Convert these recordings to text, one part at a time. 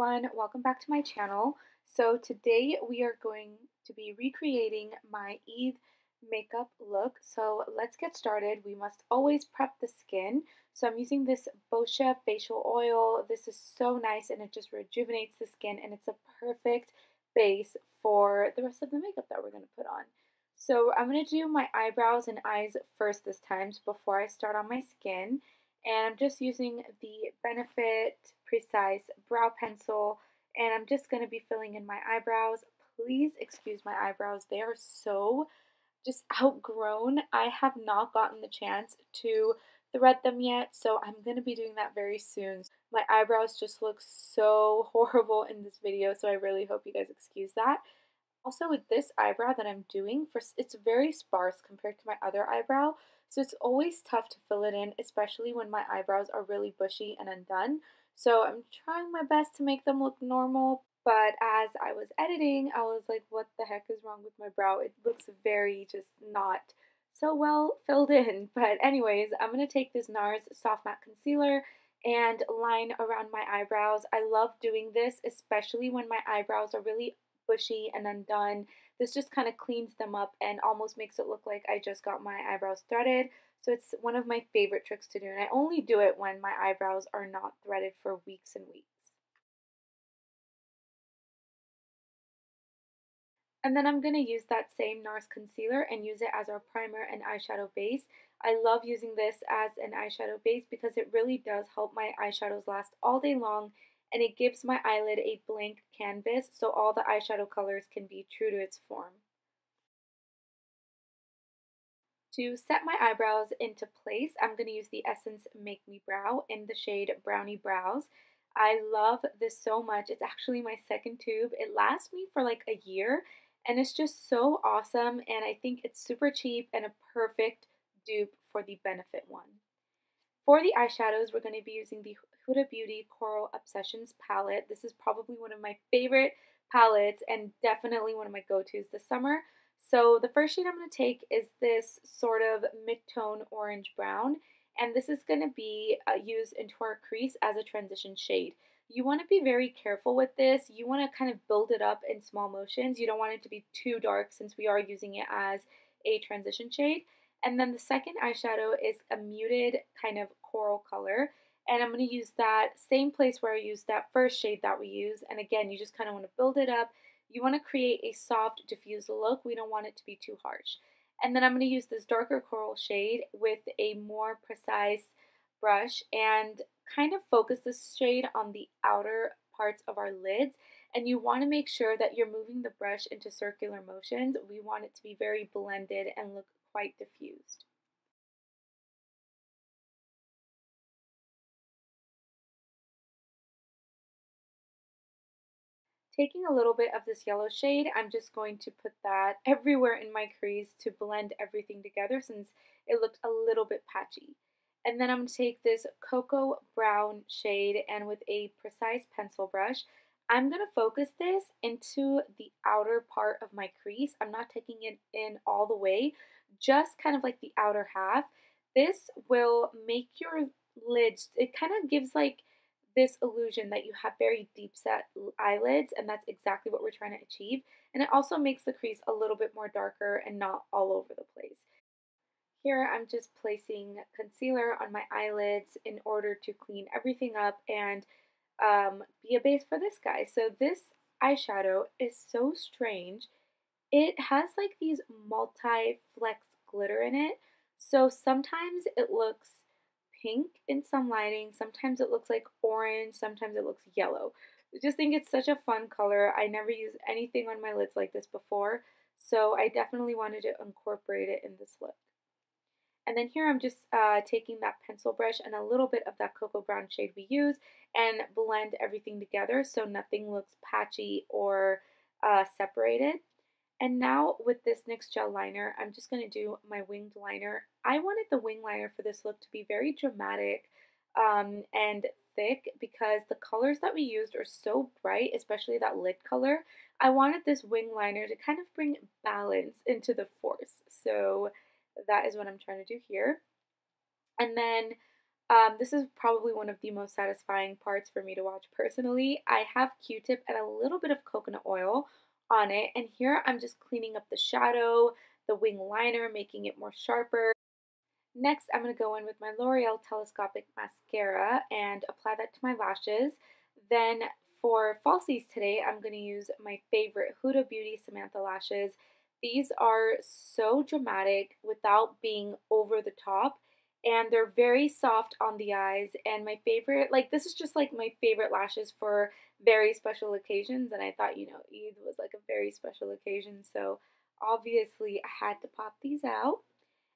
everyone, welcome back to my channel. So today we are going to be recreating my Eid makeup look. So let's get started. We must always prep the skin. So I'm using this Boscia facial oil. This is so nice and it just rejuvenates the skin and it's a perfect base for the rest of the makeup that we're going to put on. So I'm going to do my eyebrows and eyes first this time before I start on my skin. And I'm just using the Benefit Precise Brow Pencil, and I'm just going to be filling in my eyebrows. Please excuse my eyebrows. They are so just outgrown. I have not gotten the chance to thread them yet, so I'm going to be doing that very soon. My eyebrows just look so horrible in this video, so I really hope you guys excuse that. Also, with this eyebrow that I'm doing, it's very sparse compared to my other eyebrow, so it's always tough to fill it in, especially when my eyebrows are really bushy and undone. So I'm trying my best to make them look normal, but as I was editing, I was like, what the heck is wrong with my brow? It looks very just not so well filled in. But anyways, I'm going to take this NARS Soft Matte Concealer and line around my eyebrows. I love doing this, especially when my eyebrows are really bushy and undone. This just kind of cleans them up and almost makes it look like I just got my eyebrows threaded. So it's one of my favorite tricks to do, and I only do it when my eyebrows are not threaded for weeks and weeks. And then I'm going to use that same NARS concealer and use it as our primer and eyeshadow base. I love using this as an eyeshadow base because it really does help my eyeshadows last all day long, and it gives my eyelid a blank canvas so all the eyeshadow colors can be true to its form. To set my eyebrows into place, I'm going to use the Essence Make Me Brow in the shade Brownie Brows. I love this so much. It's actually my second tube. It lasts me for like a year and it's just so awesome, and I think it's super cheap and a perfect dupe for the Benefit one. For the eyeshadows, we're going to be using the HUDA Beauty Coral Obsessions palette. This is probably one of my favorite palettes and definitely one of my go-tos this summer. So the first shade I'm going to take is this sort of mid-tone orange brown, and this is going to be used into our crease as a transition shade. You want to be very careful with this. You want to kind of build it up in small motions. You don't want it to be too dark since we are using it as a transition shade. And then the second eyeshadow is a muted kind of coral color, and I'm going to use that same place where I used that first shade that we used. And again, you just kind of want to build it up. You want to create a soft, diffused look. We don't want it to be too harsh. And then I'm going to use this darker coral shade with a more precise brush and kind of focus this shade on the outer parts of our lids. And you want to make sure that you're moving the brush into circular motions. We want it to be very blended and look quite diffused. Taking a little bit of this yellow shade, I'm just going to put that everywhere in my crease to blend everything together since it looked a little bit patchy. And then I'm going to take this cocoa brown shade, and with a precise pencil brush, I'm going to focus this into the outer part of my crease. I'm not taking it in all the way, just kind of like the outer half. This will make your lids, it kind of gives like this illusion that you have very deep set eyelids, and that's exactly what we're trying to achieve. And it also makes the crease a little bit more darker and not all over the place. Here I'm just placing concealer on my eyelids in order to clean everything up and be a base for this guy. So this eyeshadow is so strange. It has like these multi-flex glitter in it. So sometimes it looks pink in some lighting, sometimes it looks like orange, sometimes it looks yellow. I just think it's such a fun color. I never used anything on my lids like this before, so I definitely wanted to incorporate it in this look. And then here I'm just taking that pencil brush and a little bit of that cocoa brown shade we use and blend everything together so nothing looks patchy or separated. And now with this NYX gel liner, I'm just going to do my winged liner. I wanted the wing liner for this look to be very dramatic and thick because the colors that we used are so bright, especially that lid color. I wanted this wing liner to kind of bring balance into the force. So that is what I'm trying to do here. And then This is probably one of the most satisfying parts for me to watch personally. I have Q-tip and a little bit of coconut oil on it, and here I'm just cleaning up the shadow, the wing liner, making it more sharper. Next, I'm going to go in with my L'Oreal Telescopic Mascara and apply that to my lashes. Then for falsies today, I'm going to use my favorite Huda Beauty Samantha lashes. These are so dramatic without being over the top, and they're very soft on the eyes. And my favorite, like, this is just like my favorite lashes for very special occasions, and I thought, you know, Eid was like a very special occasion, so obviously I had to pop these out.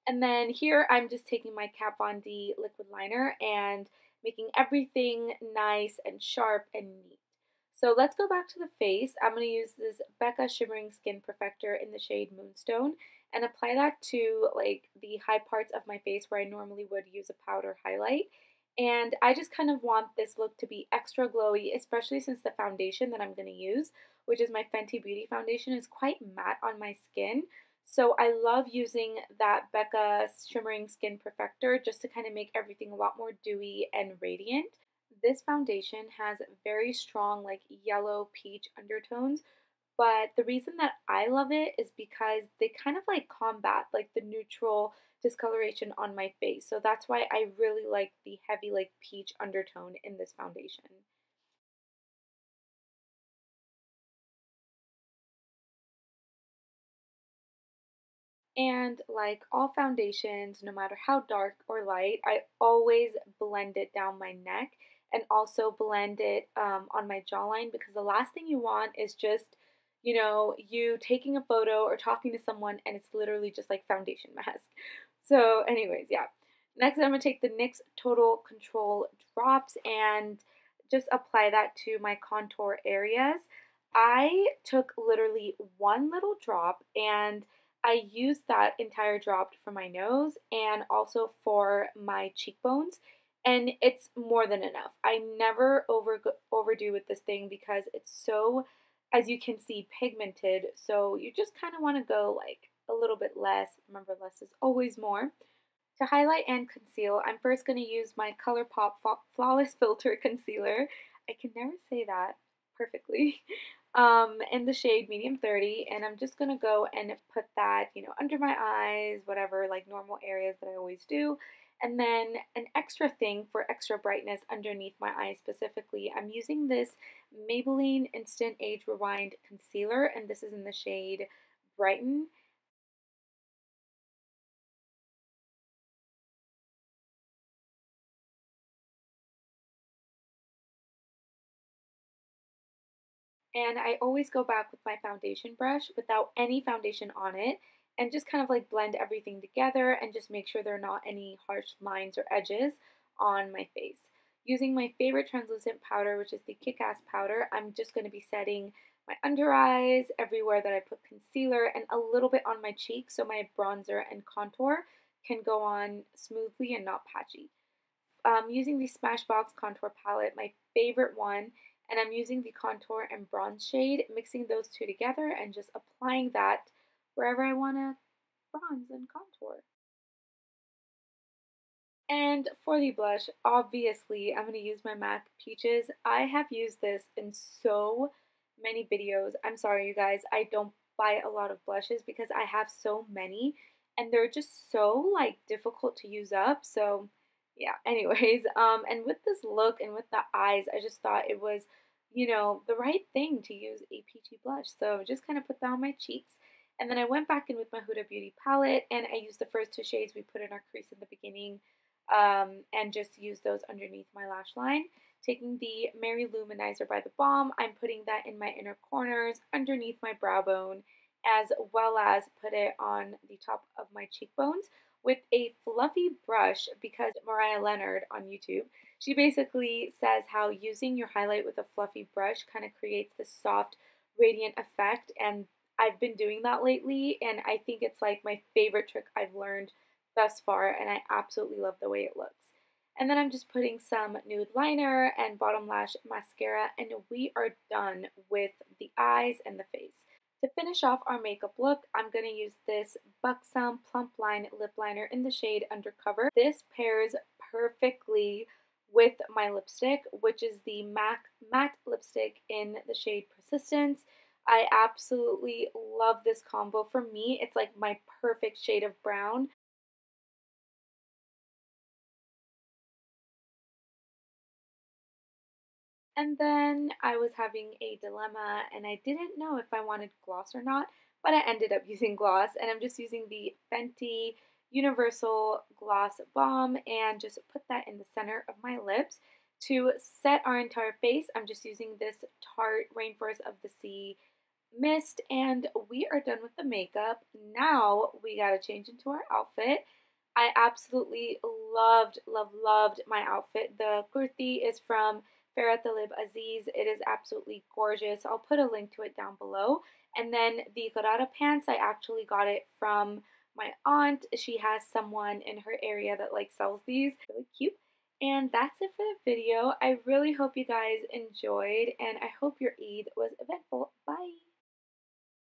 And then here I'm just taking my Kat Von D liquid liner and making everything nice and sharp and neat. So let's go back to the face. I'm going to use this Becca Shimmering Skin Perfector in the shade Moonstone and apply that to like the high parts of my face where I normally would use a powder highlight. And I just kind of want this look to be extra glowy, especially since the foundation that I'm going to use, which is my Fenty Beauty foundation, is quite matte on my skin. So I love using that Becca Shimmering Skin Perfector just to kind of make everything a lot more dewy and radiant. This foundation has very strong like yellow peach undertones, but the reason that I love it is because they kind of like combat like the neutral discoloration on my face. So that's why I really like the heavy like peach undertone in this foundation. And like all foundations, no matter how dark or light, I always blend it down my neck and also blend it on my jawline, because the last thing you want is just, you know, you taking a photo or talking to someone and it's literally just like foundation mask. So anyways, yeah. Next I'm going to take the NYX Total Control drops and just apply that to my contour areas. I took literally one little drop and I used that entire drop for my nose and also for my cheekbones, and it's more than enough. I never overdo with this thing because it's so, as you can see, pigmented, so you just kind of want to go like a little bit less. Remember, less is always more. To highlight and conceal, I'm first going to use my ColourPop Flawless Filter Concealer. I can never say that perfectly. In the shade medium 30, and I'm just gonna go and put that, you know, under my eyes, whatever, like normal areas that I always do. And then an extra thing for extra brightness underneath my eyes specifically, I'm using this Maybelline Instant Age Rewind Concealer, and this is in the shade Brighten. And I always go back with my foundation brush without any foundation on it and just kind of like blend everything together and just make sure there are not any harsh lines or edges on my face. Using my favorite translucent powder, which is the Kick-Ass powder, I'm just going to be setting my under eyes, everywhere that I put concealer, and a little bit on my cheeks so my bronzer and contour can go on smoothly and not patchy. Using the Smashbox contour palette, my favorite one, and I'm using the contour and bronze shade, mixing those two together and just applying that wherever I want to bronze and contour. And for the blush, obviously, I'm going to use my MAC Peaches. I have used this in so many videos. I'm sorry, you guys, I don't buy a lot of blushes because I have so many, and they're just so, like, difficult to use up, so yeah, anyways, and with this look and with the eyes, I just thought it was, you know, the right thing to use a peachy blush, so just kind of put that on my cheeks. And then I went back in with my Huda Beauty palette, and I used the first two shades we put in our crease in the beginning, and just use those underneath my lash line. Taking the Mary Lou Manizer by the Balm, I'm putting that in my inner corners, underneath my brow bone, as well as put it on the top of my cheekbones with a fluffy brush, because Mariah Leonard on YouTube, she basically says how using your highlight with a fluffy brush kind of creates this soft, radiant effect, and I've been doing that lately, and I think it's like my favorite trick I've learned thus far, and I absolutely love the way it looks. And then I'm just putting some nude liner and bottom lash mascara, and we are done with the eyes and the face. To finish off our makeup look, I'm going to use this Buxom Plump Line Lip Liner in the shade Undercover. This pairs perfectly with my lipstick, which is the MAC Matte Lipstick in the shade Persistence. I absolutely love this combo. For me, it's like my perfect shade of brown. And then I was having a dilemma and I didn't know if I wanted gloss or not, but I ended up using gloss, and I'm just using the Fenty Universal Gloss Balm and just put that in the center of my lips. To set our entire face, I'm just using this Tarte Rainforest of the Sea mist, and we are done with the makeup. Now we gotta change into our outfit. I absolutely loved my outfit. The kurti is from Farah Talib Aziz. It is absolutely gorgeous. I'll put a link to it down below. And then the Garada pants, I actually got it from my aunt. She has someone in her area that like sells these. Really cute. And that's it for the video. I really hope you guys enjoyed, and I hope your Eid was eventful. Bye!